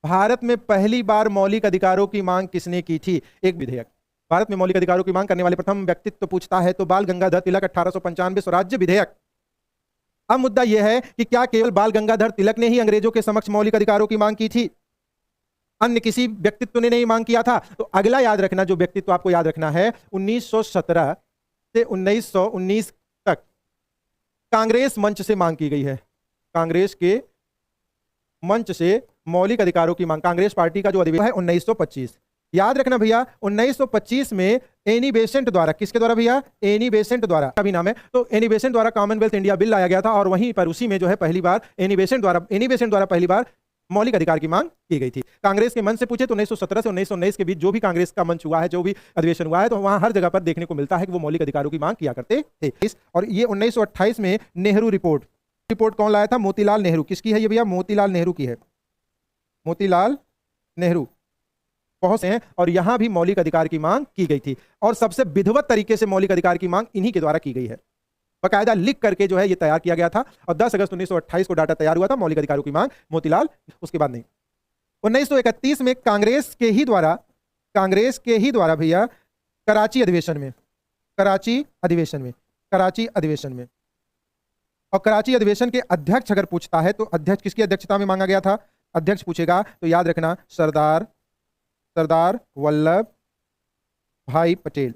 भारत में पहली बार मौलिक अधिकारों की मांग किसने की थी? एक विधेयक। भारत में मौलिक अधिकारों की मांग करने वाले प्रथम व्यक्तित्व पूछता है तो बाल गंगाधर तिलक 1895 स्वराज्य विधेयक। अब मुद्दा यह है कि क्या केवल बाल गंगाधर तिलक ने ही अंग्रेजों के समक्ष मौलिक अधिकारों की मांग की थी, अन्य किसी व्यक्तित्व ने नहीं मांग किया था? तो अगला याद रखना, जो व्यक्तित्व आपको याद रखना है, 1917 से 1919 तक कांग्रेस मंच से मांग की गई है। कांग्रेस के मंच से मौलिक अधिकारों की मांग, कांग्रेस पार्टी का जो अधिवेशन है 1925। याद रखना भैया, 1925 में एनी बेसेंट द्वारा, किसके द्वारा भैया? एनी बेसेंट द्वारा, का भी नाम है, तो एनी बेसेंट द्वारा कॉमनवेल्थ इंडिया बिल लाया गया था और वहीं पर उसी में जो है पहली बार एनी बेसेंट द्वारा पहली बार मौलिक अधिकार की मांग की गई थी। कांग्रेस के मंच से पूछे तो 1917 से 1919 के बीच जो भी कांग्रेस का मंच हुआ है, जो भी अधिवेशन हुआ है, तो वहां हर जगह पर देखने को मिलता है कि वो मौलिक अधिकारों की मांग किया करते थे। और ये 1928 में नेहरू रिपोर्ट कौन लाया था? मोतीलाल नेहरू। किसकी है ये भैया? मोतीलाल नेहरू की है। मोतीलाल नेहरू बहुत से हैं और यहां भी मौलिक अधिकार की मांग की गई थी और सबसे विधिवत तरीके से मौलिक अधिकार की मांग इन्हीं के द्वारा की गई है। बकायदा लिख करके जो है ये तैयार किया गया था और 10 अगस्त 1928 को डाटा तैयार हुआ था मौलिक अधिकारों की मांग, मोतीलाल, उसके बाद नहीं। 1931 में कांग्रेस के ही द्वारा भैया कराची अधिवेशन में और कराची अधिवेशन के अध्यक्ष अगर पूछता है तो अध्यक्ष किसकी अध्यक्षता में मांगा गया था? अध्यक्ष पूछेगा तो याद रखना सरदार वल्लभ भाई पटेल।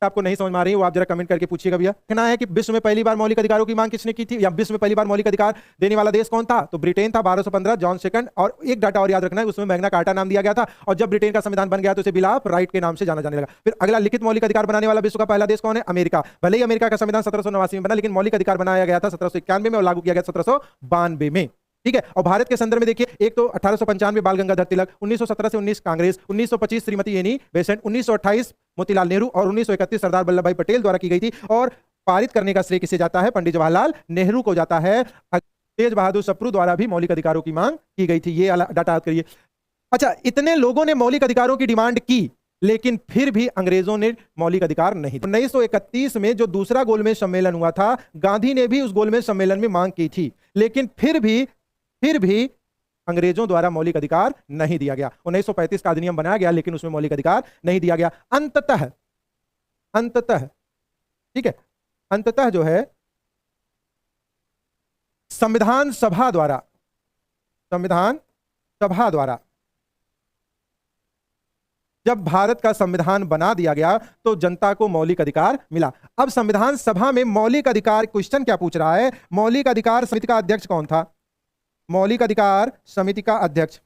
आपको नहीं समझ में आ रही है वो आप जरा कमेंट करके पूछिएगा भैया। कहना है कि विश्व में पहली बार मौलिक अधिकारों की मांग किसने की थी, या विश्व में पहली बार मौलिक अधिकार देने वाला देश कौन था? तो ब्रिटेन था, 1215, जॉन सेकंड। और एक डाटा और याद रखना है, उसमें मैग्ना कार्टा नाम दिया गया था और जब ब्रिटेन का संविधान बन गया तो उसे बिल ऑफ राइट के नाम से जाना जाने लगा। फिर अगला लिखित मौलिक अधिकार बनाने वाला विश्व का पहला देश कौन है? अमेरिका। भले ही अमेरिका का संविधान 1789 में बना, लेकिन मौलिक अधिकार बनाया गया था 1791 में और लागू किया गया 1792 में। ठीक है। और भारत के संदर्भ में देखिए, एक तो 1895 बाल गंगाधर तिलक, 1917 से 19 कांग्रेस, 1925 श्रीमती एनी बेसेंट, 1928 मोतीलाल नेहरू और 1931 सरदार वल्लभ भाई पटेल द्वारा की गई थी। और पारित करने का श्रेय किसे जाता है? पंडित जवाहरलाल नेहरू को जाता है। तेज बहादुर सप्रू द्वारा भी मौलिक अधिकारों की मांग की गई थी। ये डाटा याद करिए। अच्छा, इतने लोगों ने मौलिक अधिकारों की डिमांड की, लेकिन फिर भी अंग्रेजों ने मौलिक अधिकार नहीं दिए। 1931 में जो दूसरा गोलमेज सम्मेलन हुआ था, गांधी ने भी उस गोलमेज सम्मेलन में मांग की थी, लेकिन फिर भी अंग्रेजों द्वारा मौलिक अधिकार नहीं दिया गया। 1935 का अधिनियम बनाया गया, लेकिन उसमें मौलिक अधिकार नहीं दिया गया। अंततः ठीक है, अंततः जो है संविधान सभा द्वारा जब भारत का संविधान बना दिया गया तो जनता को मौलिक अधिकार मिला। अब संविधान सभा में मौलिक अधिकार, क्वेश्चन क्या पूछ रहा है? मौलिक अधिकार समिति का अध्यक्ष कौन था? मौलिक अधिकार समिति का अध्यक्ष